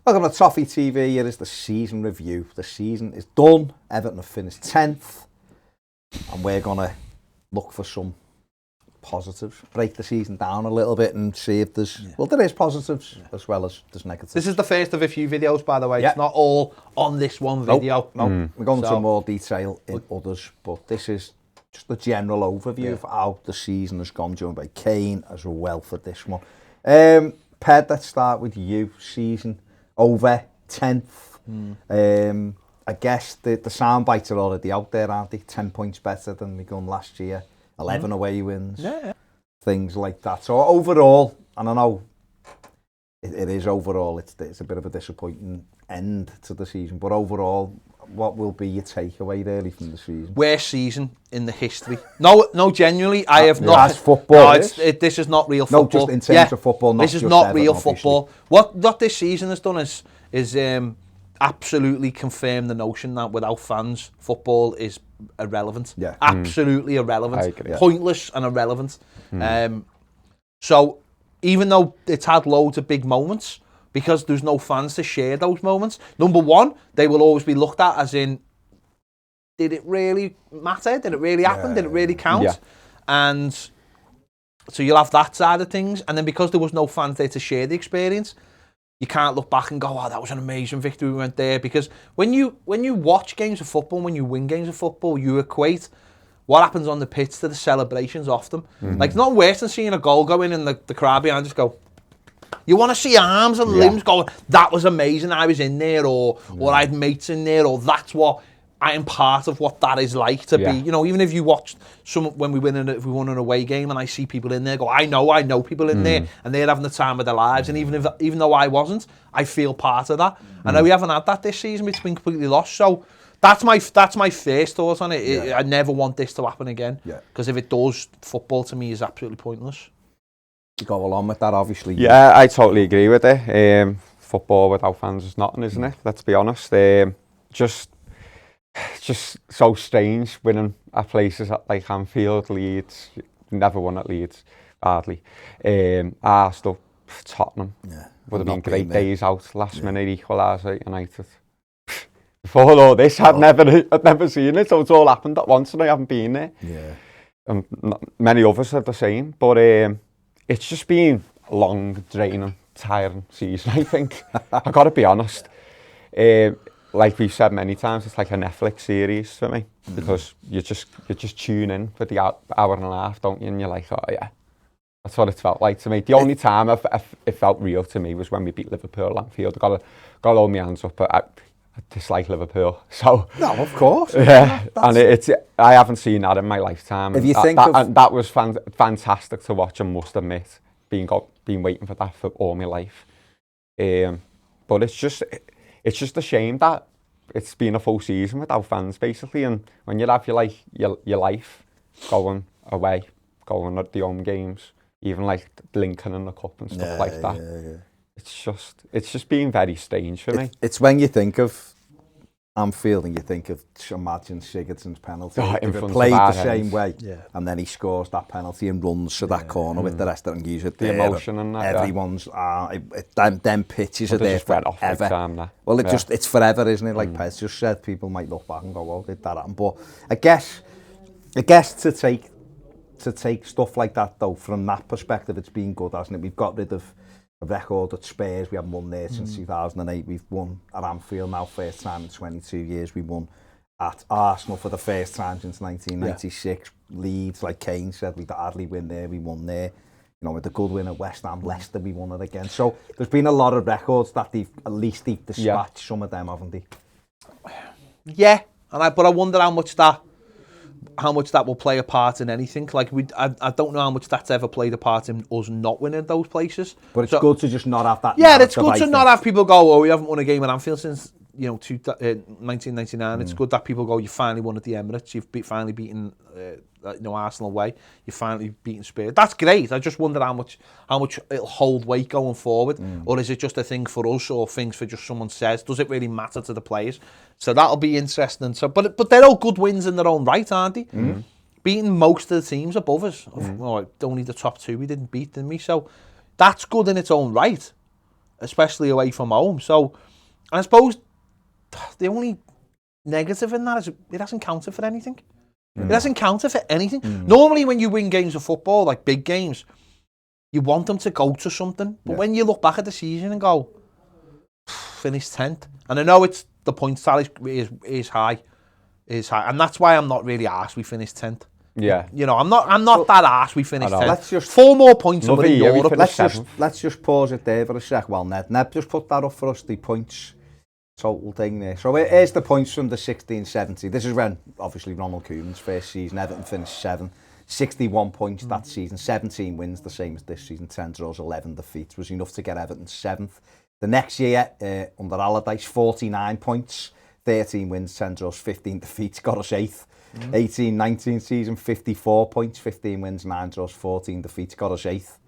Welcome to Toffee TV. Here is the season review. The season is done. Everton have finished 10th. And we're going to look for some positives. Break the season down a little bit and see if there's... Yeah. Well, there is positives as well as there's negatives. This is the first of a few videos, by the way. Yeah. It's not all on this one video. No. We're going into more detail in others. But this is just a general overview of how the season has gone, joined by Kayne as well for this one. Ped, let's start with you. Season over 10th. I guess the sound bites are already out there, aren't they? 10 points better than we done last year. 11 away wins. Yeah. Things like that. So overall, and I know it is overall, it's a bit of a disappointing end to the season. But overall, what will be your takeaway really from the season? Worst season in the history. No, genuinely, I have not. As football, this is not real football. No, just in terms of football. Not this is not real football. What this season has done is absolutely confirmed the notion that without fans, football is irrelevant. Yeah. Absolutely irrelevant. I agree. Pointless and irrelevant. So even though it's had loads of big moments, because there's no fans to share those moments, number one, they will always be looked at as in, did it really matter? Did it really happen? Did it really count? Yeah. And so you'll have that side of things. And then because there was no fans there to share the experience, you can't look back and go, oh, that was an amazing victory, we went there. Because when you watch games of football, when you win games of football, you equate what happens on the pitch to the celebrations off them. Like, it's not worse than seeing a goal go in and the crowd behind just go. You want to see arms and limbs going, that was amazing, I was in there, or I had mates in there, or that's what I am part of what that is like to be. You know, even if you watched when we won an away game and I see people in there go, I know people in there and they're having the time of their lives, and even though I wasn't, I feel part of that. I know we haven't had that this season, it's been completely lost. So that's my first thought on it. I never want this to happen again, because if it does, football to me is absolutely pointless. You go along with that, obviously. Yeah, I totally agree with it. Football without fans is nothing, isn't it? Let's be honest. Just so strange winning at places like Anfield, Leeds. Never won at Leeds, hardly. Arsenal, Tottenham. Would have been great days out. Last minute equaliser at United. Before all this, I'd never seen it. So it's all happened at once and I haven't been there. Yeah. And many others are the same. But it's just been a long, draining, tiring season, I think. I've got to be honest. Like we've said many times, it's like a Netflix series for me, because you just tune in for the hour and a half, don't you? And you're like, oh yeah, that's what it felt like to me. The only time it felt real to me was when we beat Liverpool at Anfield. I got to hold my hands up, but I dislike Liverpool. So no, of course. Yeah, and I haven't seen that in my lifetime. If you think that was fantastic to watch, I must admit, been waiting for that for all my life. But it's just a shame that it's been a full season without fans, basically. And when you have your life going away, going at the home games, even like Lincoln and the Cup and stuff like that, it's just been very strange for me. It's when you think of Anfield and you think of, imagine Sigurdsson's penalty. If it played the same way, and then he scores that penalty and runs to that corner with the rest of them, use it the emotion and that. Everyone's them pitches are there forever. Well, it's forever, isn't it? Like Pez just said, people might look back and go, "Oh, did that happen?" But I guess to take stuff like that though, from that perspective, it's been good, hasn't it? We've got rid of a record at Spurs. We haven't won there since 2008. We've won at Anfield now, first time in 22 years. We won at Arsenal for the first time since 1996. Leeds, like Kayne said, we hardly win there. We won there. You know, with a good win at West Ham, Leicester, we won it again. So there's been a lot of records that at least they've dispatched some of them, haven't they? Yeah, but I wonder how much that will play a part in anything. Like I don't know how much that's ever played a part in us not winning those places. But it's good to just not have that. Yeah, it's good to not have people go, oh, we haven't won a game at Anfield since 1999. It's good that people go, you finally won at the Emirates. You've finally beaten Arsenal away. You've finally beaten Spurs. That's great. I just wonder how much it'll hold weight going forward, or is it just a thing for us, or things for just someone says? Does it really matter to the players? So that'll be interesting. So, but they're all good wins in their own right, aren't they? Beating most of the teams above us. Only the top two we didn't beat, didn't we? So that's good in its own right. especially away from home. So, and I suppose the only negative in that is it hasn't counted for anything. It hasn't counted for anything. Normally when you win games of football, like big games, you want them to go to something. But when you look back at the season and go, finish 10th. And I know it's the point tally is high. And that's why I'm not really arsed we finished 10th. Yeah. You know, I'm not that arsed we finished 10th. Let's just 4 more points than in Europe. Let's just pause it there for a sec while Ned just put that up for us, the points total thing there. So here's the points from the 16-17. This is when, obviously, Ronald Koeman's first season. Everton finished 7th. 61 points that season. 17 wins, the same as this season. 10 draws, 11 defeats. Was enough to get Everton 7th. The next year, under Allardyce, 49 points. 13 wins, 10 draws, 15 defeats. Got us 8th. 18-19 season, 54 points. 15 wins, 9 draws, 14 defeats. Got us 8th.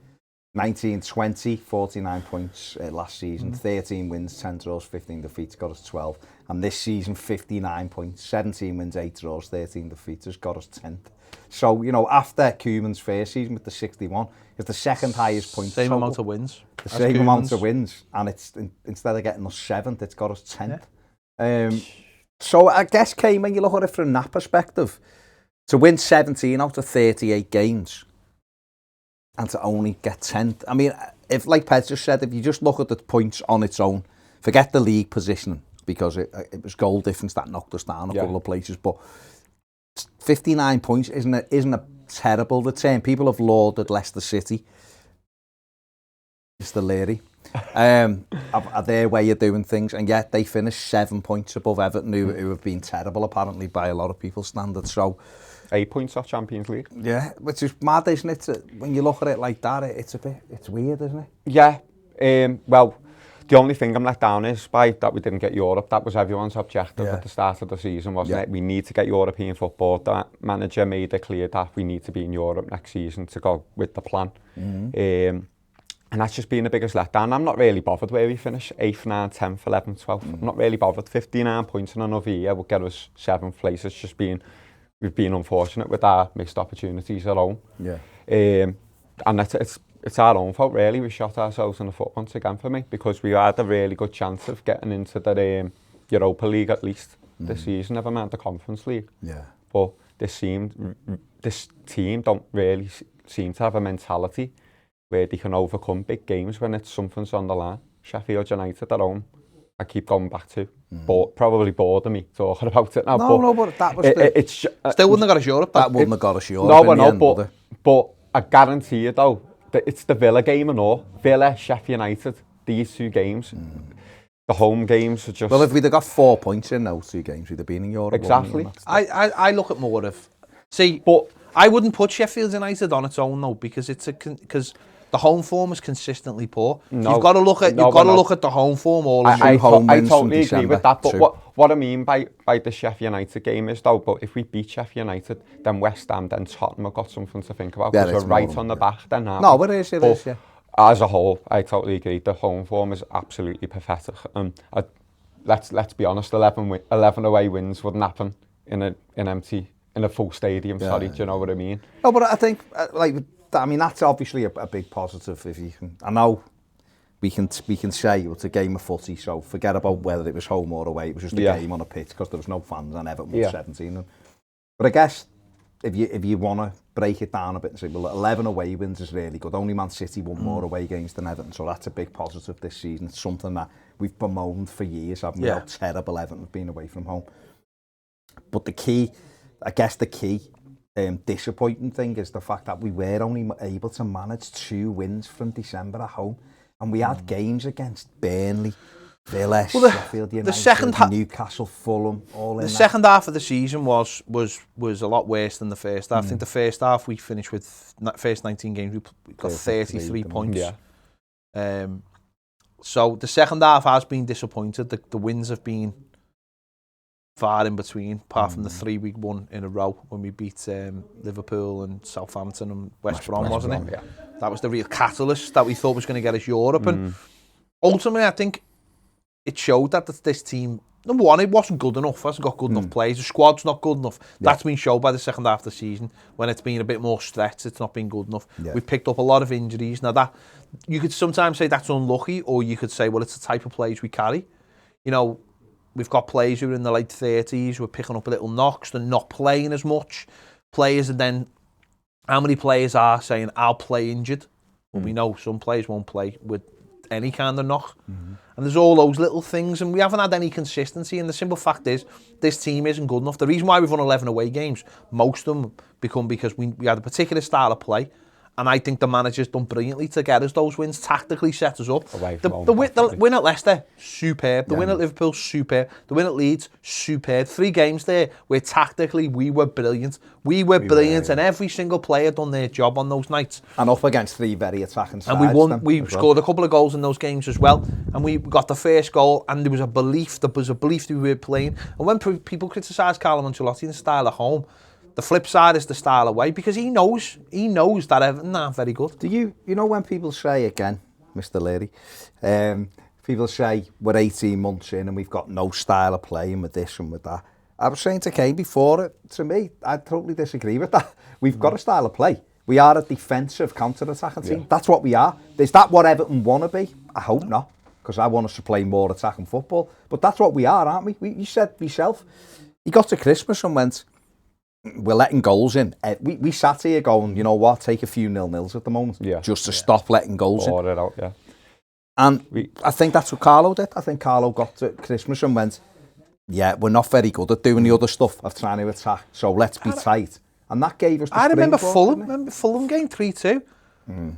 19-20, 49 points last season, 13 wins, 10 draws, 15 defeats, got us 12. And this season, 59 points, 17 wins, 8 draws, 13 defeats, has got us 10th. So, you know, after Koeman's first season with the 61, it's the second highest point Same total. amount of wins. The same amount of wins. And it's instead of getting us 7th, it's got us 10th. Yeah. So I guess, Kayne, when you look at it from that perspective, to win 17 out of 38 games, and to only get 10th. I mean, if, like Ped just said, if you just look at the points on its own, forget the league positioning, because it was goal difference that knocked us down a couple of places, but 59 points isn't a terrible return. People have lauded Leicester City. Mr. Leary. Are their way of doing things, and yet they finished 7 points above Everton, who have been terrible, apparently, by a lot of people's standards. So, 8 points off Champions League. Yeah, which is mad, isn't it? When you look at it like that, it's weird, isn't it? Yeah. Well, the only thing I'm let down is by that we didn't get Europe. That was everyone's objective at the start of the season, wasn't it? We need to get European football. That manager made it clear that we need to be in Europe next season to go with the plan. And that's just been the biggest letdown. I'm not really bothered where we finish. 8th, 9th, 10th, 11th, 12th. I'm not really bothered. 59 points in another year will get us 7th place. It's just been... We've been unfortunate with our missed opportunities at home. Yeah. And it's our own fault, really. We shot ourselves in the foot once again for me, because we had a really good chance of getting into the Europa League at least this season, never mind the Conference League. Yeah. But this team don't really seem to have a mentality where they can overcome big games when something's on the line. Sheffield United at home, I keep going back to. But probably bored of me talking about it now. But that was still wouldn't have got us Europe. That wouldn't have got us Europe. But I guarantee you though, that it's the Villa game and all. Villa, Sheffield United, these 2 games. The home games are just... Well, if we'd have got 4 points in those 2 games, we'd have been in Europe. Exactly. I look at more of... See, but I wouldn't put Sheffield United on its own though, because because the home form is consistently poor. No, you've got to look at the home form. I totally agree with that. But what I mean by the Sheffield United game is though, but if we beat Sheffield United, then West Ham, then Tottenham have got something to think about, because we're right on the back then. No, it is. Yeah. As a whole, I totally agree. The home form is absolutely pathetic. Let's be honest, 11 away wins wouldn't happen in a full stadium. Do you know what I mean? No, but I think that's obviously a big positive. If you can, I know we can say it's a game of footy, so forget about whether it was home or away. It was just a game on a pitch, because there was no fans and Everton won 17. But I guess if you want to break it down a bit and say, well, 11 away wins is really good. Only Man City won more away games than Everton, so that's a big positive this season. It's something that we've bemoaned for years, haven't we? How terrible Everton have been away from home. But the key disappointing thing is the fact that we were only able to manage 2 wins from December at home, and we had games against Burnley, Villa, Sheffield United, Newcastle, Fulham, all in. The second half of the season was a lot worse than the first half. I think the first half we finished with first 19 games we got 33 points. Yeah. So the second half has been disappointed. The wins have been far in between, apart from the 3 week one in a row when we beat Liverpool and Southampton and West Brom, wasn't it? Yeah. That was the real catalyst that we thought was going to get us Europe. And ultimately, I think it showed that this team number one, it wasn't good enough. It hasn't got good enough players. The squad's not good enough. That's been shown by the second half of the season. When it's been a bit more stretched, it's not been good enough. We've picked up a lot of injuries. Now, that you could sometimes say that's unlucky, or you could say, well, it's the type of players we carry. You know, we've got players who are in the late 30s who are picking up a little knocks. They're not playing as much. Players, and then how many players are saying, I'll play injured? Well, we know some players won't play with any kind of knock. And there's all those little things, and we haven't had any consistency. And the simple fact is, this team isn't good enough. The reason why we've won 11 away games, most of them become because we had a particular style of play. And I think the manager's done brilliantly to get us those wins, tactically set us up. The win at Leicester, superb. The win at Liverpool, superb. The win at Leeds, superb. 3 games there where tactically we were brilliant. We were brilliant, and every single player done their job on those nights. And up against 3 very attacking sides. And we won. We scored a couple of goals in those games as well. And we got the first goal, and there was a belief. There was a belief that we were playing. And when people criticise Carlo Ancelotti and style at home, the flip side is the style away, because he knows that Everton aren't very good. Do you know when people say, again, Mr. Leary, people say we're 18 months in and we've got no style of play and with this and with that. I was saying to Kayne before, to me, I totally disagree with that. We've got a style of play. We are a defensive counter-attacking team. That's what we are. Is that what Everton want to be? I hope not, because I want us to play more attacking football. But that's what we are, aren't we? You said yourself, you got to Christmas and went, we're letting goals in. We sat here going, you know what, take a few 0-0s at the moment, just to stop letting goals in. It out, And I think that's what Carlo did. I think Carlo got to Christmas and went, yeah, we're not very good at doing the other stuff of trying to attack, so let's be tight. And that gave us the I remember Fulham game 3-2.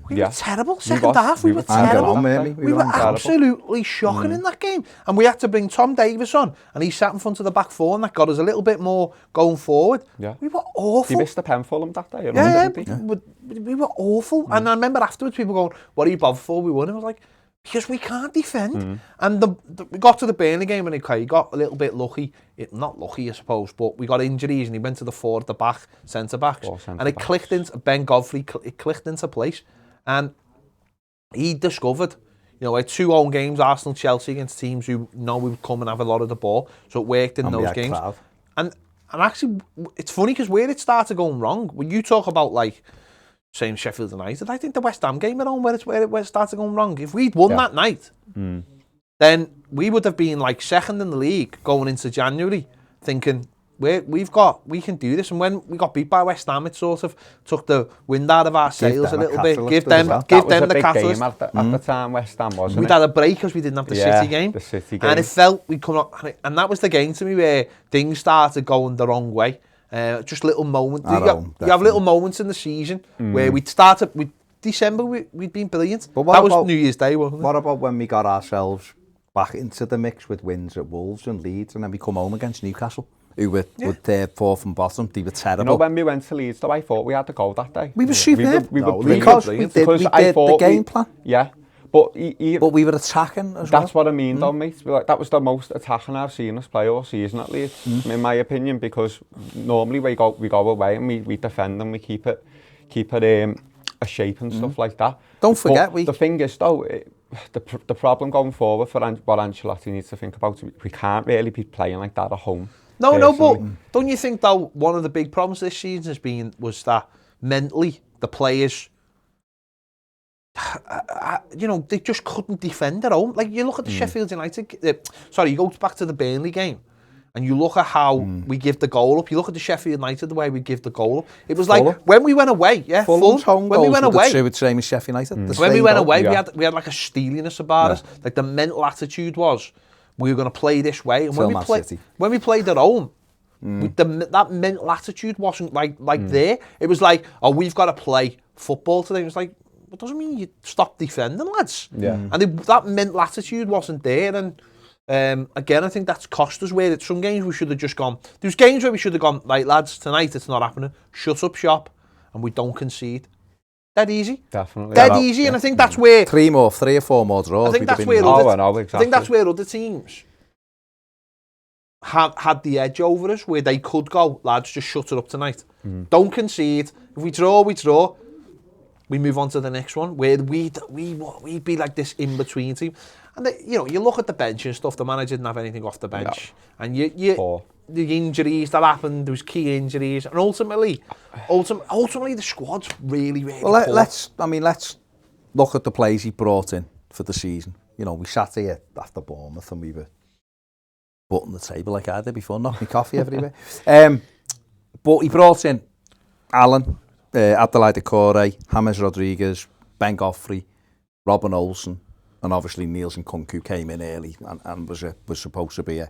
We were terrible. Second half, we were terrible. We were absolutely shocking in that game. And we had to bring Tom Davies on, and he sat in front of the back 4, and that got us a little bit more going forward. We were awful. You missed the pen Fulham that day. We were awful. And I remember afterwards people going, what are you bothered for? We won. And I was like, because we can't defend. And we got to the Burnley game, and he got a little bit lucky. Not lucky, I suppose, but we got injuries, and he went to the 4 at the back, centre-backs. And it clicked into Ben Godfrey, it clicked into place. And he discovered, we had 2 home games, Arsenal, Chelsea, against teams who know we would come and have a lot of the ball. So it worked in those games. And actually, it's funny because where it started going wrong, when you talk about saying Sheffield United, I think the West Ham game at home where it started going wrong. If we'd won that night, then we would have been second in the league going into January, thinking we can do this. And when we got beat by West Ham, it sort of took the wind out of our sails a little bit. Give them the catalyst. Game at the time, West Ham, wasn't it? We'd had a break because we didn't have the City game. And it felt we'd come up, and that was the game to me where things started going the wrong way. Just little moments. You have little moments in the season where we'd started with December. We'd been brilliant. But that was New Year's Day, wasn't it? What about when we got ourselves back into the mix with wins at Wolves and Leeds, and then we come home against Newcastle, who were fourth and bottom? They were terrible. When we went to Leeds, though, I thought we had to go that day. We were superb. Because we did the game plan. Yeah. But we were attacking as well. That's what I mean, though, mate. That was the most attacking I've seen us play all season at Leeds, in my opinion, because normally we go away and we defend and we keep it a shape and stuff like that. Don't forget, the thing is, though, the problem going forward for what Ancelotti needs to think about, we can't really be playing like that at home. No, but don't you think, though, one of the big problems this season was that mentally the players, they just couldn't defend at home. You look at the Sheffield United, you go back to the Burnley game, and you look at how we give the goal up. You look at the Sheffield United, the way we give the goal up. It was when we went away, Fulham's home goals were the same as Sheffield United. When we went away, we had a steeliness about us. The mental attitude was, we were going to play this way. And when we played at home, that mental attitude wasn't there. It was we've got to play football today. It was it doesn't mean you stop defending, lads. And that mental attitude wasn't there. And again, I think that's cost us. Where some games we should have just gone. There's games where we should have gone, lads, tonight it's not happening. Shut up shop, and we don't concede. Dead easy. Definitely. Dead easy, and I think that's where 3 or 4 more draws. I think that's where other teams had the edge over us, where they could go, lads, just shut it up tonight. Don't concede. If we draw, we draw. We move on to the next one, where we'd be like this in-between team. And you look at the bench and stuff. The manager didn't have anything off the bench, and the injuries that happened, there was key injuries, and ultimately the squad's really well. Let's look at the players he brought in for the season. We sat here after Bournemouth and we were butting the table like I did before, knocking coffee everywhere. But he brought in Alan, Adelaide Decore, James Rodriguez, Ben Godfrey, Robin Olsen, and obviously Nielsen Kunku came in early and was supposed to be a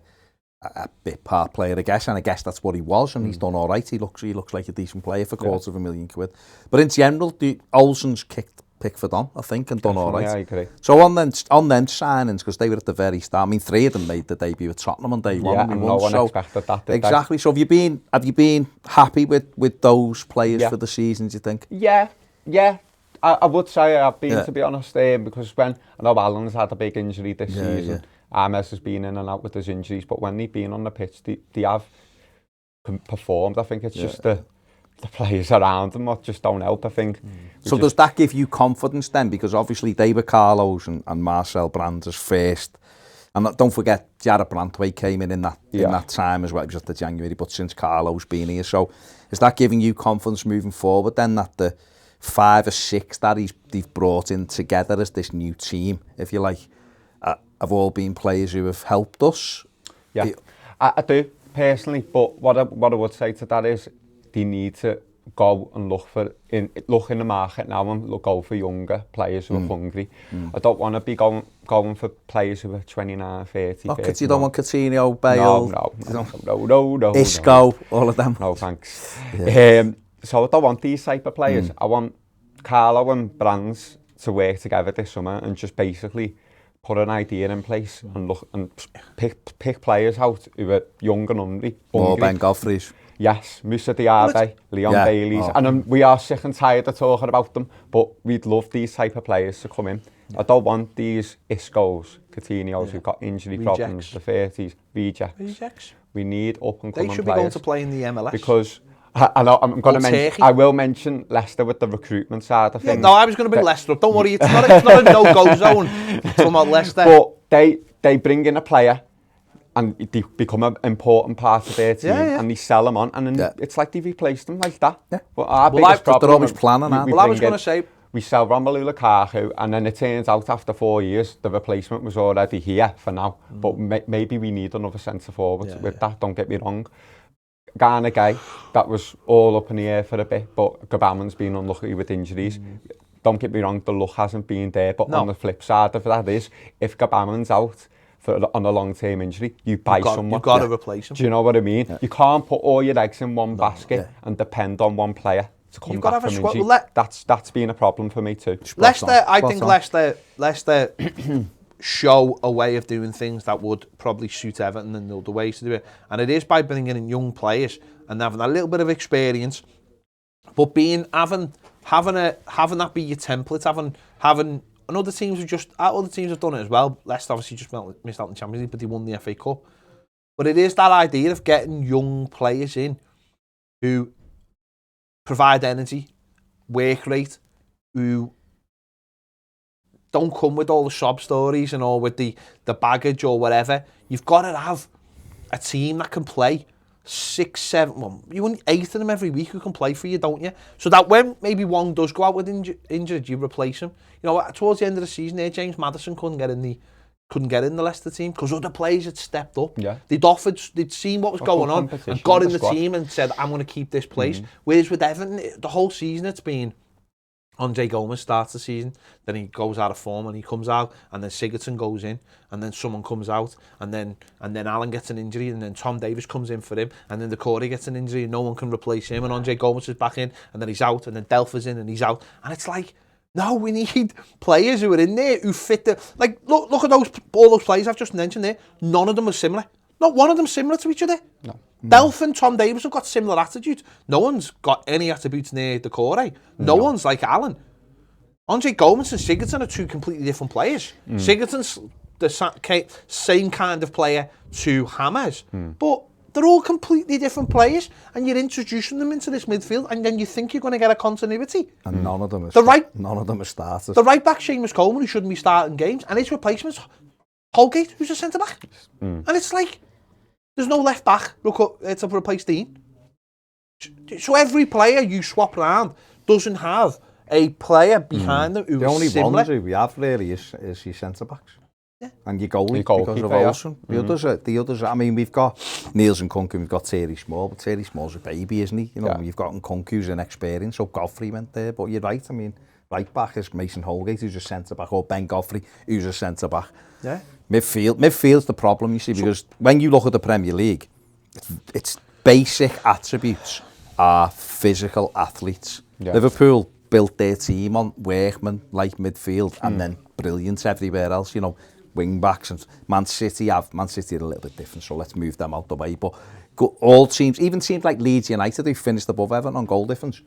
bit part player, I guess, and I guess that's what he was, and he's done all right. He looks like a decent player for £250,000. But in general, Olsen's pick for Don, I think, and done all right. Yeah, I agree. So on them signings, because they were at the very start, 3 of them made the debut at Tottenham on day one. Yeah, and no one expected that, did exactly. So have you been happy with those players for the season, do you think? Yeah. I would say I've been, to be honest, because when I know Alan's had a big injury this season, Ames has been in and out with his injuries, but when they've been on the pitch, they have performed. I think it's just the players around them that just don't help, I think. So does that give you confidence then? Because obviously David Carlos and Marcel Brands first. And don't forget, Jarrett Brantwaite came in that time as well, just the January, but since Carlo's been here. So is that giving you confidence moving forward then, that the 5 or 6 that they've brought in together as this new team, if you like, have all been players who have helped us? Yeah, I do, personally, but what I would say to that is they need to go and look in the market now and go for younger players who are hungry. I don't want to be going for players who are 29, 30. You don't want Coutinho, Bale? No. Isco, all of them? No, thanks. Yeah. So I don't want these type of players. I want Carlo and Brands to work together this summer and just basically put an idea in place and look and pick players out who are young and hungry. More Ben Godfrey's. Yes, Moussa Diaby, Leon Bailey's, and we are sick and tired of talking about them, but we'd love these type of players to come in. I don't want these Iscos, Coutinho's who've got injury problems, the 30s, rejects. We need up-and-coming players. They should be going to play in the MLS. Because I will mention Leicester with the recruitment side of things. No, I was going to bring Leicester up. Don't worry, it's not a no-go zone. Talking about Leicester. But they bring in a player and they become an important part of their team, and they sell them on, and then it's like they replace them like that. Yeah. But our biggest problem, they're always planning. Well, I was going to say, we sell Romelu Lukaku, and then it turns out after 4 years the replacement was already here for now. But maybe we need another centre forward with that. Don't get me wrong. Ghana guy, that was all up in the air for a bit, but Gabaman's been unlucky with injuries. Don't get me wrong, the luck hasn't been there, but on the flip side of that is, if Gabaman's out on a long-term injury, you buy someone. You've got to replace him. Do you know what I mean? Yeah. You can't put all your eggs in one basket and depend on one player to come back from injury. That's been a problem for me too. I think Leicester show a way of doing things that would probably suit Everton and the ways to do it. And it is by bringing in young players and having a little bit of experience, but having that be your template, having and other teams have done it as well. Leicester obviously just missed out in the Champions League, but they won the FA Cup. But it is that idea of getting young players in who provide energy, work rate, who don't come with all the sob stories and all with the baggage or whatever. You've got to have a team that can play 6, 7, you want 8 of them every week who can play for you, don't you? So that when maybe one does go out with injured, you replace him. You know, towards the end of the season there, James Maddison couldn't get in the Leicester team because other players had stepped up. Yeah. They'd seen what was going on and got in the team and said, I'm going to keep this place. Whereas with Everton, the whole season it's been Andre Gomes starts the season, then he goes out of form and he comes out, and then Sigurdsson goes in, and then someone comes out, and then Alan gets an injury, and then Tom Davies comes in for him, and then Decore gets an injury and no one can replace him, and Andre Gomes is back in, and then he's out, and then Delpha's in and he's out, and it's like, no, we need players who are in there who fit the, like, look at all those players I've just mentioned there. None of them are similar. Not one of them similar to each other. No. Delph and Tom Davies have got similar attitudes. No one's got any attributes near Decore. No one's like Alan. Andre Gomes and Sigurdsson are 2 completely different players. Sigurdsson's the same kind of player to James, but they're all completely different players, and you're introducing them into this midfield, and then you think you're going to get a continuity. And none of them are starters. The right back, Seamus Coleman, who shouldn't be starting games, and his replacement's Holgate, who's a centre-back. And it's like, there's no left-back to replace Dean. So every player you swap around doesn't have a player behind them who the only is similar. ones we have really is your centre-backs. Yeah. And your goalie because of Olsen. The others, I mean, we've got Niels and Nkunku, we've got Terry Small, but Terry Small's a baby, isn't he? You know, you've got Nkunku's an experience, so Godfrey went there, but you're right, I mean, right back is Mason Holgate, who's a centre-back, or Ben Godfrey, who's a centre-back. Yeah. Midfield's the problem, you see, because when you look at the Premier League, its basic attributes are physical athletes. Yeah. Liverpool built their team on workmen like midfield and then brilliance everywhere else, you know, wing backs. And Man City are a little bit different, so let's move them out the way. But all teams, even teams like Leeds United, who finished above Everton on goal difference,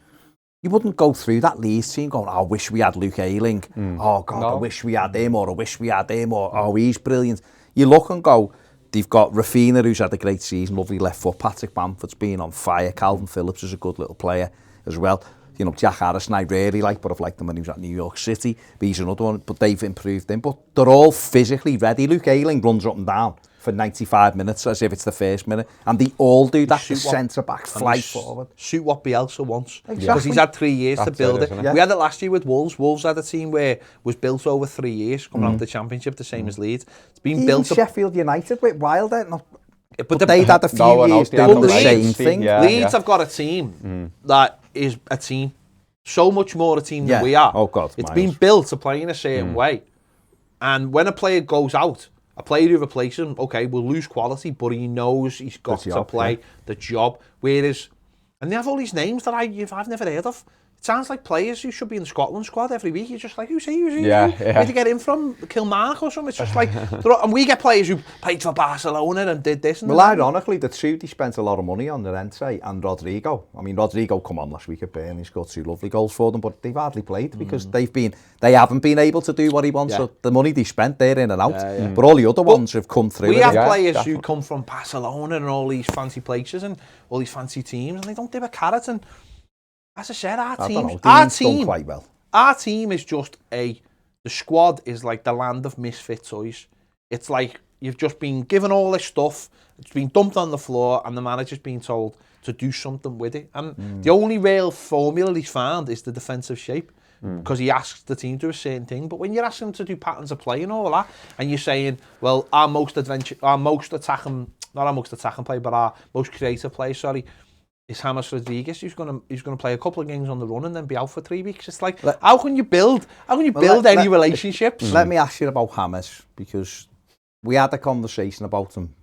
you wouldn't go through that Leeds team going, oh, I wish we had Luke Ayling. Oh, God, no. I wish we had him, or I wish we had him, or oh, he's brilliant. You look and go, they've got Rafinha, who's had a great season, lovely left foot. Patrick Bamford's been on fire. Calvin Phillips is a good little player as well. You know, Jack Harrison I really like, but I've liked him when he was at New York City. But he's another one, but they've improved him. But they're all physically ready. Luke Ayling runs up and down for 95 minutes as if it's the first minute. And they all do that. The centre-back fly forward. Suit what Bielsa wants. Exactly. Because he's had 3 years to build it. Yeah. We had it last year with Wolves. Wolves had a team where it was built over 3 years, coming out of the Championship, the same as Leeds. It's been even built Sheffield United with Wilder. But they'd had a few years doing the same thing. Leeds have got a team that is a team. So much more a team than we are. Oh God, it's been built to play in a certain way. And when a player goes out, a player who replaces him, okay, will lose quality, but he knows he's got to play the job. Whereas, and they have all these names that I've never heard of. It sounds like players who should be in the Scotland squad every week. You're just like, who's he? Where'd you get him from? Kilmarnock or something? It's just like, and we get players who played for Barcelona and did this. And well, ironically, the two they spent a lot of money on, Llorente and Rodrigo. I mean, Rodrigo come on last week at Burnley, he scored 2 lovely goals for them, but they've hardly played because they haven't been able to do what he wants. So the money they spent, they're in and out. But all the other ones have come through. We have players who come from Barcelona and all these fancy places and all these fancy teams, and they don't give a carrot. And as I said, our team is just the squad is like the land of misfit toys. It's like you've just been given all this stuff, it's been dumped on the floor, and the manager's been told to do something with it. And the only real formula he's found is the defensive shape, because he asks the team to do a certain thing. But when you're asking them to do patterns of play and all that, and you're saying, well, our most attacking play, but our most creative play, is James Rodriguez, who's going to play a couple of games on the run and then be out for 3 weeks. It's like, how can you build any relationships? Let me ask you about James, because we had a conversation about him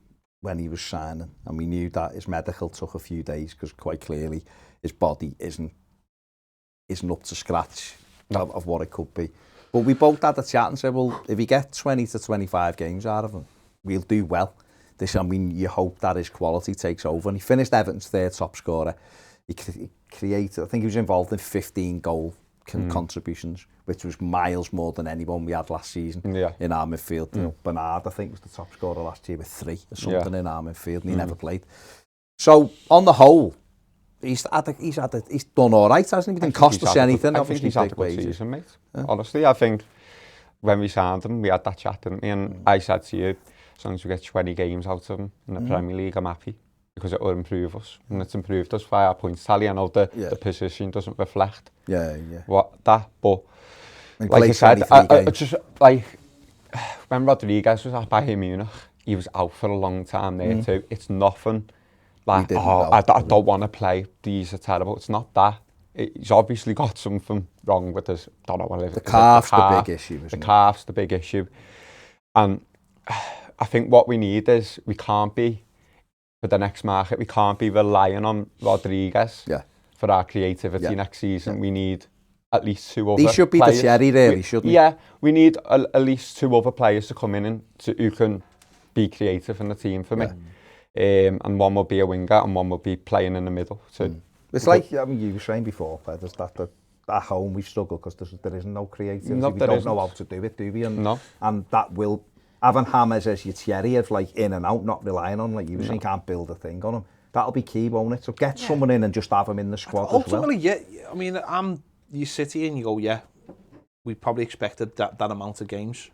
when he was signing, and we knew that his medical took a few days because quite clearly his body isn't up to scratch of what it could be. But we both had a chat and said, well, if he gets 20 to 25 games out of him, we'll do well. I mean, you hope that his quality takes over. And he finished Everton's 3rd top scorer. He created, I think he was involved in 15 goal contributions, which was miles more than anyone we had last season in our midfield. You know, Bernard, I think, was the top scorer last year with 3 or something in our midfield, and he never played. So, on the whole, he's done all right, hasn't he? He didn't cost us anything. I think he's had a good season, mate. Yeah. Honestly, I think when we signed him, we had that chat, didn't we? And I said to you, as long as we get 20 games out of him in the Premier League, I'm happy, because it will improve us. And it's improved us by our points tally. I know the position doesn't reflect but like I said, I just like when Rodriguez was at Bayern Munich, he was out for a long time there too. It's nothing like, I don't want to play, these are terrible. It's not that. He's obviously got something wrong with his, don't know what it is. The calf's the big issue, isn't it? The calf's the big issue. And I think what we need is, we can't be, for the next market, we can't be relying on Rodriguez for our creativity next season. We need at least 2 other players. He should be the cherry really, shouldn't he? Yeah, we need at least 2 other players to come in and who can be creative in the team for me. And one will be a winger and one will be playing in the middle. So it's like, I mean, you were saying before, there's that at home we struggle because there isn't no creativity. We don't know how to do it, do we? And that will... Having James as your Thierry of like in and out, not relying on, like you were saying, can't build a thing on him. That'll be key, won't it? So get someone in and just have him in the squad ultimately, as well. I mean, I'm you City and you go, we probably expected that amount of games.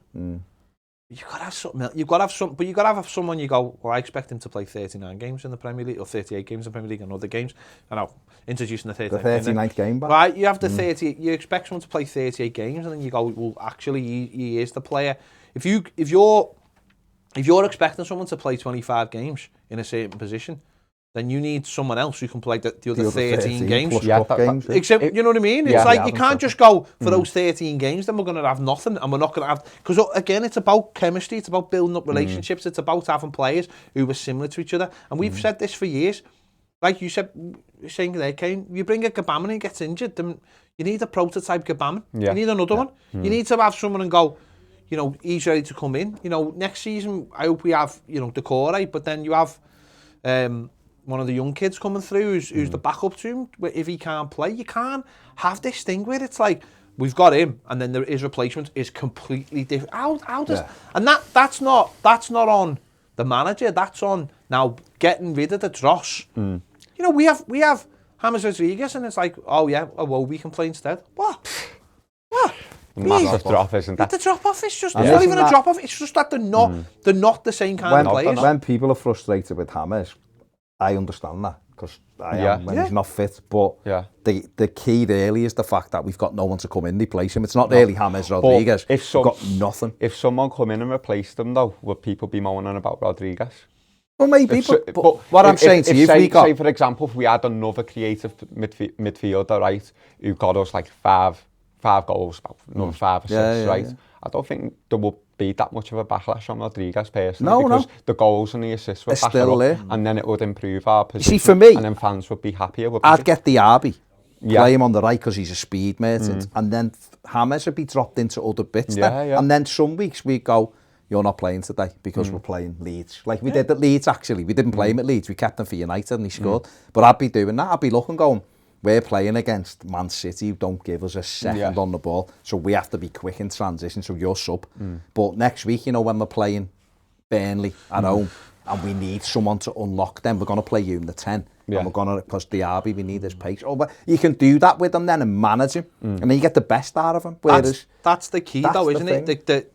You've got to have something. You've got to have some, but you've got to have someone you go, well, I expect him to play 39 games in the Premier League or 38 games in the Premier League and other games. I know, introducing the 39th game back. Right, you have the 30. You expect someone to play 38 games, and then you go, well, actually, he is the player. If you're expecting someone to play 25 games in a certain position, then you need someone else who can play the other 13 games. Games. Except, you know what I mean? It's like you can't just go for those 13 games, then we're going to have nothing, and we're not going to have... Because, again, it's about chemistry, it's about building up relationships, it's about having players who are similar to each other. And we've said this for years. Like you said, saying there, Kayne, you bring a Gabam and he gets injured, then you need a prototype Gabam. You need another one. You need to have someone and go, you know, he's ready to come in. You know, next season, I hope we have, you know, Decore, but then you have... one of the young kids coming through who's the backup to him. If he can't play, you can't have this thing where it's like, we've got him, and then his replacement is completely different. How does... And that's not on the manager, that's on now getting rid of the dross. You know, we have James Rodriguez, and it's like, oh yeah, well, we can play instead. What? Massive drop, isn't that? The drop-off is just... It's not even a drop-off, it's just that they're not the same kind of players. When people are frustrated with James, I understand that, because I am when he's not fit, but the key really is the fact that we've got no one to come in and replace him. It's not really James Rodriguez. We've got nothing. If someone come in and replaced him, though, would people be moaning about Rodriguez? Well, maybe, but what I'm saying to you, say, for example, if we had another creative midfielder, right, who got us like five goals, about another 5 assists, right? I don't think there would be that much of a backlash on Rodriguez personally, because the goals and the assists were still there, and then it would improve our position. See, for me, and then fans would be happier. I'd get Diaby, play him on the right because he's a speed merchant, and then James would be dropped into other bits and then some weeks we go, you're not playing today because we're playing Leeds. Like we did at Leeds, actually. We didn't play him at Leeds, we kept him for United and he scored. But I'd be doing that, I'd be looking going, we're playing against Man City who don't give us a second on the ball, so we have to be quick in transition, so you're sub. But next week, you know, when we're playing Burnley at home and we need someone to unlock them, we're going to play you in the 10. And we're going to, because Diaby, we need his pace. Oh, but you can do that with him then and manage him, and then you get the best out of him. Whereas that's the key, though, isn't it?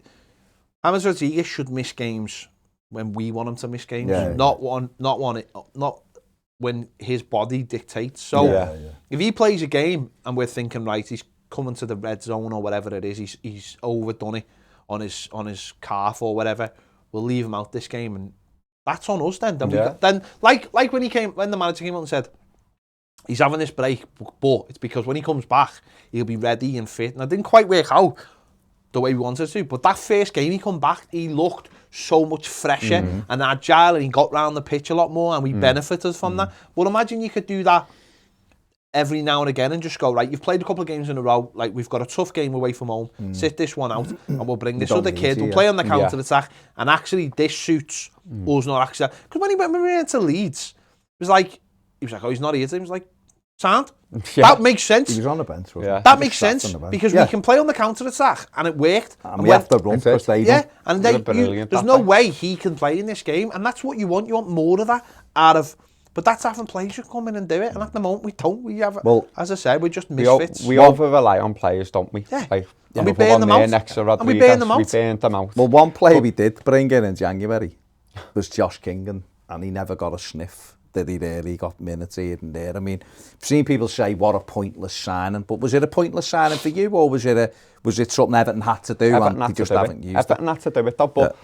James Rodriguez should miss games when we want him to miss games, not when his body dictates. So if he plays a game and we're thinking, right, he's coming to the red zone or whatever it is, he's overdone it on his calf or whatever, we'll leave him out this game, and that's on us then. Then like when the manager came out and said he's having this break, but it's because when he comes back he'll be ready and fit. And I didn't quite work out the way we wanted to, but that first game he come back, he looked so much fresher and agile, and he got round the pitch a lot more, and we benefited from that. But imagine you could do that every now and again and just go, right, you've played a couple of games in a row, like we've got a tough game away from home, sit this one out and we'll bring this other kid, we'll play on the counter attack, and actually this suits us, not actually. Because when we went to Leeds, he was like, oh, he's not here today. He was like, sound? That makes sense. He was on the bench. That makes sense, because we can play on the counter attack, and it worked. And we have to run because they don't. And there's no way he can play in this game, and that's what you want. You want more of that out of. But that's having players who come in and do it, and at the moment we don't. We have, as I said, we're just misfits. We over rely on players, don't we? Yeah. Like, and we burn them out. And we burn them out. Well, one player we did bring in January was Josh King, and he never got a sniff. Did he really? He got minutes here and there. I mean, I've seen people say what a pointless signing, but was it a pointless signing for you, or was it something Everton had to do and they just haven't used it? Everton had to do it, though, but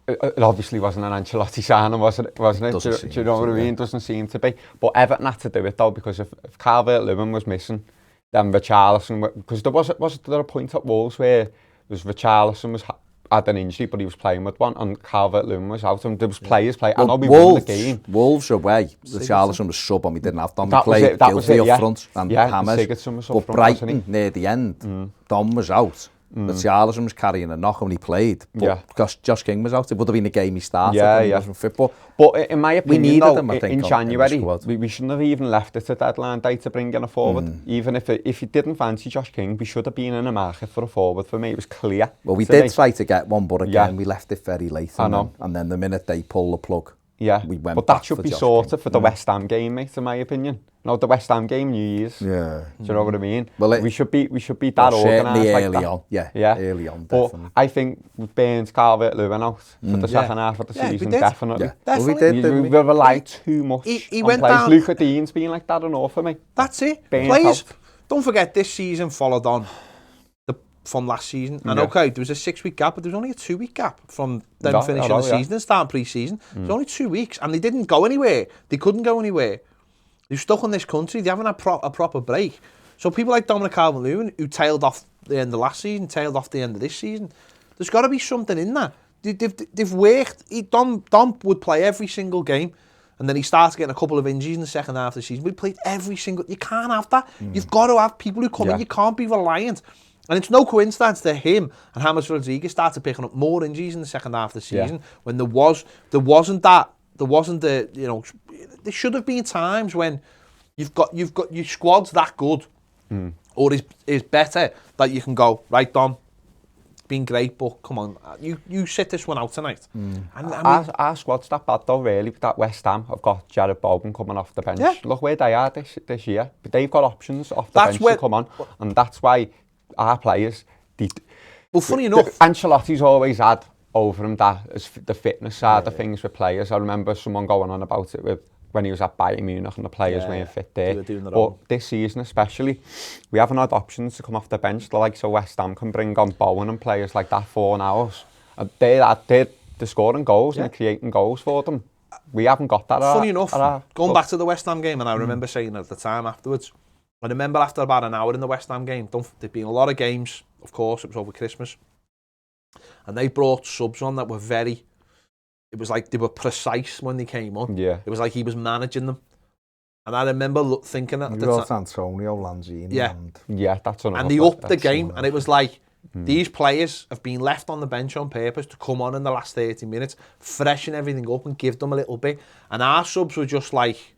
it obviously wasn't an Ancelotti signing, wasn't it? Do you know what I mean? Doesn't seem to be. But Everton had to do it, though, because if Calvert-Lewin was missing, then Richarlison, because was there a point at Wolves where Richarlison had an injury, but he was playing with one, and Calvert-Lewin was out, and there was players playing. Well, I know we won the game. Wolves away. Richarlison was sub, and we didn't have Dom. We played Gilfie up front and Hammers. But Brighton, near the end, Dom was out. Richarlison was carrying a knock when he played, but because Josh King was out, it would have been a game he started. He wasn't fit. But in my opinion, we needed him, I think, in January, we shouldn't have even left it to deadline day to bring in a forward. Even if you didn't fancy Josh King, we should have been in a market for a forward. For me, it was clear. Well, we did try to get one, but again, we left it very late. And then the minute they pull the plug, Yeah, we went but back that should for be Josh sorted King. for the West Ham game, mate, in my opinion. No, the West Ham game, New Year's. Yeah. Do you know what I mean? Well, we should be that organised like that. On. Yeah, early on, definitely. But I think with Burns, Calvert-Lewin out for the second half of the season, definitely. Yeah. Definitely. Well, we relied too much he on went players. down. Luca Dean's been like that enough for me. That's it. Burns Players, out. don't forget, this season followed on from last season. And okay, there was a 6-week gap, but there was only a 2-week gap from them finishing the season and starting pre-season. It was only 2 weeks, and they didn't go anywhere. They couldn't go anywhere. They're stuck in this country. They haven't had a proper break. So people like Dominic Calvert-Lewin, who tailed off the end of last season, tailed off the end of this season, there's got to be something in that. They've worked. Dom would play every single game, and then he starts getting a couple of injuries in the second half of the season. We played every single... You can't have that. You've got to have people who come in. You can't be reliant. And it's no coincidence that him and James Rodriguez started picking up more injuries in the second half of the season when there wasn't the, you know, there should have been times when you've got your squad's that good or is better that you can go, right, Dom, it's been great, but come on, you sit this one out tonight. And I mean, our squad's that bad though, really, with that West Ham. I've got Jared Bowen coming off the bench. Look where they are this year. But they've got options off the bench to come on, and that's why our players, well, funny enough, Ancelotti's always had over him that as the fitness side of things with players. I remember someone going on about it with when he was at Bayern Munich and the players weren't fit there. But this season especially, we haven't had options to come off the bench. The likes of West Ham can bring on Bowen and players like that for an hours. And they're scoring goals and creating goals for them. We haven't got that. Funny enough, going back to the West Ham game, and I remember saying at the time afterwards, I remember after about an hour in the West Ham game, there'd been a lot of games, of course, it was over Christmas, and they brought subs on that were it was like they were precise when they came on. Yeah. It was like he was managing them. And I remember thinking at the time... Antonio, Lanzini. That's enough. And they upped the game, and it was like, these players have been left on the bench on purpose to come on in the last 30 minutes, freshen everything up and give them a little bit. And our subs were just like...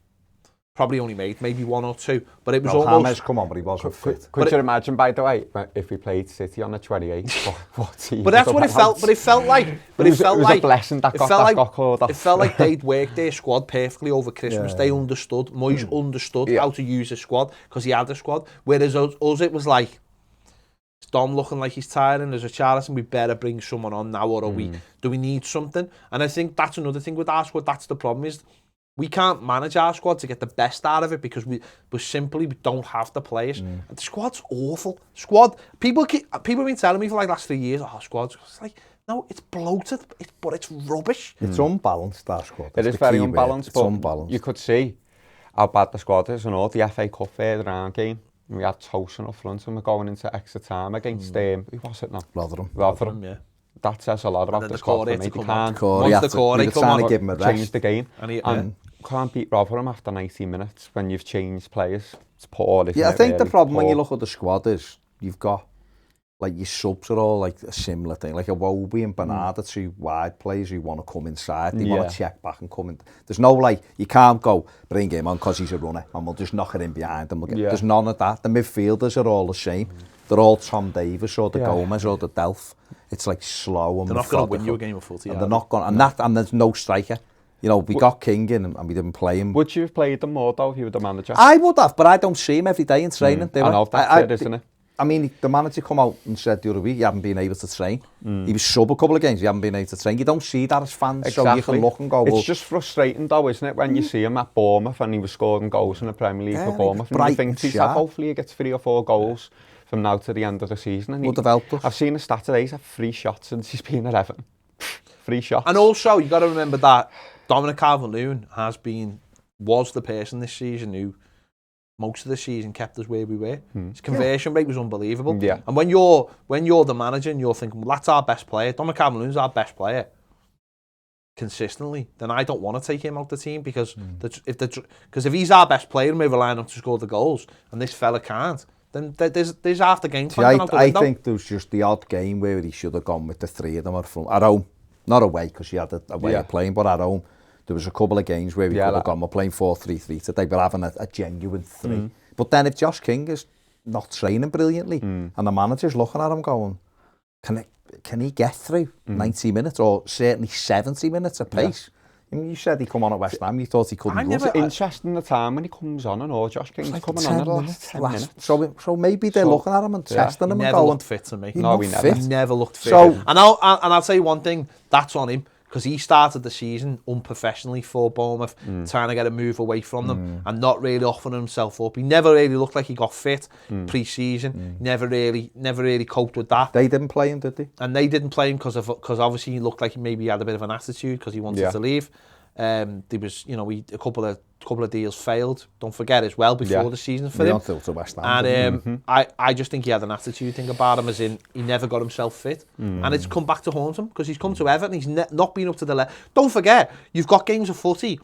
Probably only made maybe 1 or 2, but it was almost... James come on, but he wasn't fit. Could you imagine, by the way, if we played City on the 28th? What team? But that's what it felt. But it felt like. But it felt like a blessing that got called off. It felt like they'd worked their squad perfectly over Christmas. They understood. Moyes understood how to use a squad because he had a squad. Whereas us, it was like, Dom looking like he's tired, and there's a Charleston, we better bring someone on now, or do we need something? And I think that's another thing with our squad. That's the problem is. We can't manage our squad to get the best out of it because we don't have the players. And the squad's awful. People have been telling me for like the last 3 years, squad's... It's like, no, it's bloated, but it's rubbish. It's unbalanced, our squad. It is very unbalanced, but you could see how bad the squad is and all. The FA Cup third round game, we had Tosin up front and we're going into extra time against, who was it now? Rotherham, yeah. That says a lot about the squad for me. They can't change the game. And can't beat Rotherham after 90 minutes when you've changed players. It's poor, isn't it? I think the problem when you look at the squad is you've got, like, your subs are all like a similar thing. Like a Wobie and Bernard are 2 wide players who want to come inside. They want to check back and come in. There's no, like, you can't go bring him on because he's a runner and we'll just knock it in behind him. There's none of that. The midfielders are all the same. They're all Tom Davis or the Gomez or the Delph. It's like slow and they're not going to win you a game of footy. And they're not going, and there's no striker. You know, we got King in and we didn't play him. Would you have played them more though if you were the manager? I would have, but I don't see him every day in training. I know, that's it, isn't it? I mean, the manager come out and said the other week he hadn't been able to train. He was sub a couple of games, he hadn't been able to train. You don't see that as fans, so you can look and go... It's just frustrating though, isn't it, when you see him at Bournemouth and he was scoring goals in the Premier League for Bournemouth, and you think hopefully he gets 3 or 4 goals from now to the end of the season. And I've seen a stat today, he's had 3 shots since he's been at Everton. 3 shots. And also, you got to remember that Dominic Calvert-Lewin was the person this season who most of the season kept us where we were. His conversion rate was unbelievable. And when you're the manager and you're thinking, well, that's our best player, Dominic Calvert-Lewin's our best player consistently, then I don't want to take him out the team because if he's our best player and we're relying on to score the goals and this fella can't, then there's half the game. I think there was just the odd game where he should have gone with the 3 of them at home. Not away, because he had a way of playing, but at home, there was a couple of games where we could have gone, we're playing 4-3-3 today, we're having a genuine 3. But then if Josh King is not training brilliantly, and the manager's looking at him going, can he get through 90 minutes, or certainly 70 minutes at pace? I mean, you said he come on at West Ham, you thought he couldn't go. It's interesting the time when he comes on and all, Josh King's like coming on in the last 10 minutes. So maybe they're looking at him and testing him and going... He never looked fit to me. He never looked fit. So, and I'll tell you one thing, that's on him, because he started the season unprofessionally for Bournemouth, trying to get a move away from them and not really offering himself up. He never really looked like he got fit pre-season. Never really coped with that. They didn't play him, did they? And they didn't play him because obviously he looked like maybe he had a bit of an attitude because he wanted to leave. There was, a couple of deals failed. Don't forget as well before the season for him. To West Ham, and I just think he had an attitude thing about him, as in he never got himself fit, and it's come back to haunt him because he's come to Everton. He's not been up to the level. Don't forget, you've got games of footy.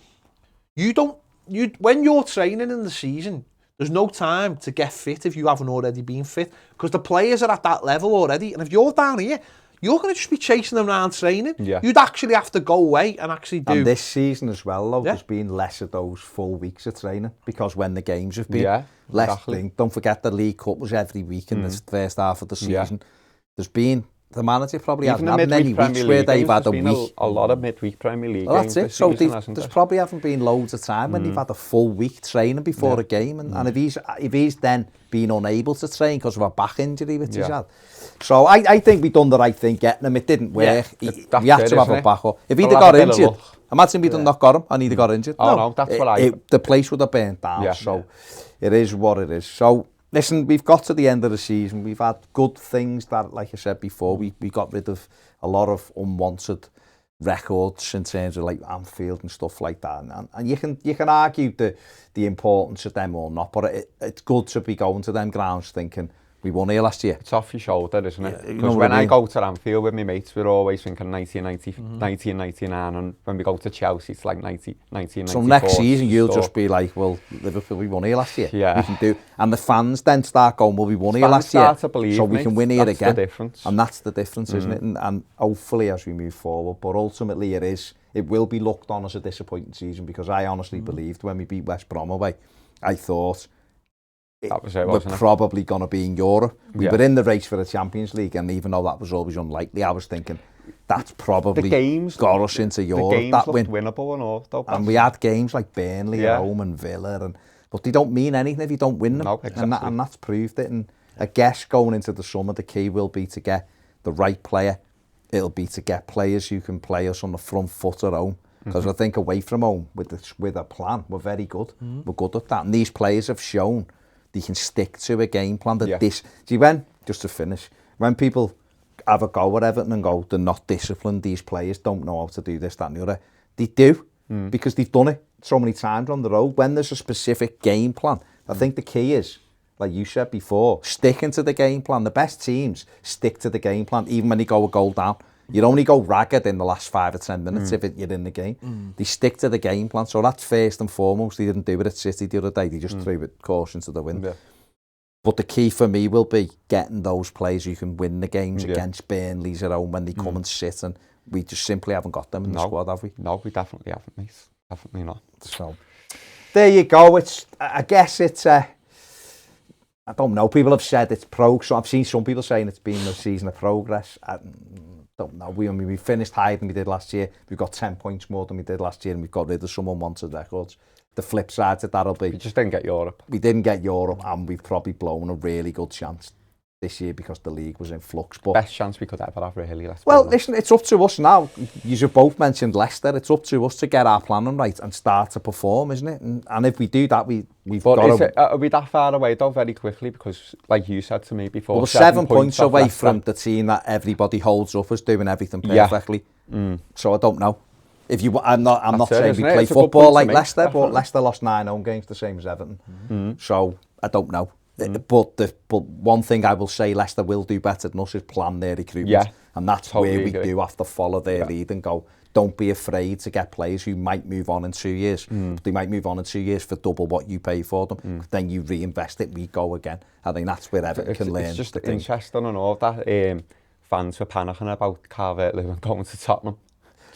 When you're training in the season, there's no time to get fit if you haven't already been fit, because the players are at that level already, and if you're down here, you're going to just be chasing them around training. Yeah. You'd actually have to go away and actually do... And this season as well, though, there's been less of those full weeks of training, because when the games have been less... Exactly. Don't forget the League Cup was every week in the first half of the season. There's been... The manager probably hasn't had many weeks where they've had a week. A lot of midweek Premier League games. That's it. So there's probably haven't been loads of time when they've had a full week training before a game. And if he's then been unable to train because of a back injury, which he's had. So I think we've done the right thing getting him. It didn't work. We have to have a backup. If he'd have got injured, imagine we'd have not got him and he'd have got injured. Oh no, that's what the place would have burnt down. So it is what it is. So listen, we've got to the end of the season. We've had good things that, like I said before, we got rid of a lot of unwanted records in terms of like Anfield and stuff like that. And you can argue the importance of them or not, but it's good to be going to them grounds thinking, we won here last year. It's off your shoulder, isn't it? Because when I go to Anfield with my mates, we're always thinking 1999, and when we go to Chelsea, it's like 1994. So next season, you'll just be like, well, Liverpool, we won here last year. Yeah. We can do. And the fans then start going, well, we won here last year, so we can win here again. That's the difference. And that's the difference, isn't it? And hopefully as we move forward, but ultimately it will be looked on as a disappointing season, because I honestly believed when we beat West Brom away, I thought, we're probably going to be in Europe. We were in the race for the Champions League, and even though that was always unlikely, I was thinking that's probably got us into Europe. The games that looked winnable and all, though. And we had games like Burnley, Rome and Villa, but they don't mean anything if you don't win them. No, exactly. And that's proved it. And I guess going into the summer, the key will be to get the right player. It'll be to get players who can play us on the front foot at home. Because I think away from home, with a plan, we're very good. We're good at that. And these players have shown they can stick to a game plan. Just to finish, when people have a go at Everton and go, they're not disciplined, these players don't know how to do this, that and the other, they do, because they've done it so many times on the road. When there's a specific game plan, I think the key is, like you said before, sticking to the game plan. The best teams stick to the game plan, even when they go a goal down. You only go ragged in the last 5 or 10 minutes if you're in the game. They stick to the game plan. So that's first and foremost. They didn't do it at City the other day. They just threw it caution to the wind. Yeah. But the key for me will be getting those players who can win the games against Burnley's at home when they come and sit. And we just simply haven't got them in the squad, have we? No, we definitely haven't, mate. Definitely not. So there you go. I guess it's... I don't know. People have said it's so I've seen some people saying it's been a season of progress. Don't know. We finished higher than we did last year. We've got 10 points more than we did last year, and we've got rid of some unwanted records. The flip side to that'll be... We just didn't get Europe. We didn't get Europe, and we've probably blown a really good chance this year because the league was in flux. But best chance we could ever have, really. Listen, it's up to us now. You've both mentioned Leicester. It's up to us to get our planning right and start to perform, isn't it? And if we do that, we've got to... Are we that far away, though, very quickly? Because, like you said to me before... We're 7 points away from the team that everybody holds up as doing everything perfectly. So I don't know. I'm not saying we play football like Leicester, definitely. But Leicester lost 9 home games, the same as Everton. So I don't know. But one thing I will say, Leicester will do better than us is plan their recruitment, and that's totally where we do have to follow their lead and go. Don't be afraid to get players who might move on in 2 years. But they might move on in 2 years for double what you pay for them. Then you reinvest it, we go again. I think that's where Everton can learn. It's just interesting and all that. Fans were panicking about Calvert-Lewin going to Tottenham.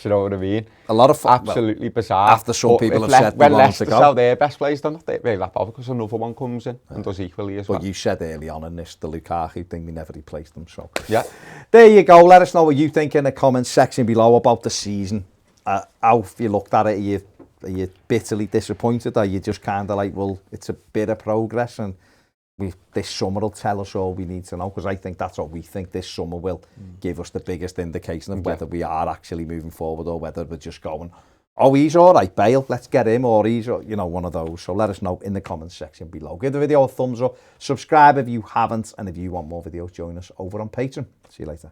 Do you know what I mean? A lot of absolutely bizarre. After some people have said when Leicester sell their best players, they're not really that bad because another one comes in and does equally as well. But you said early on in this, the Lukaku thing, we never replaced them. So yeah, there you go. Let us know what you think in the comments section below about the season. how if you looked at it, are you bitterly disappointed? Are you just kind of like, well, it's a bit of progress and this summer will tell us all we need to know? Because I think that's what we think. This summer will give us the biggest indication of whether we are actually moving forward or whether we're just going, oh, he's all right, Bale, let's get him, or he's, you know, one of those. So let us know in the comments section below. Give the video a thumbs up, subscribe if you haven't, and if you want more videos, join us over on Patreon. See you later.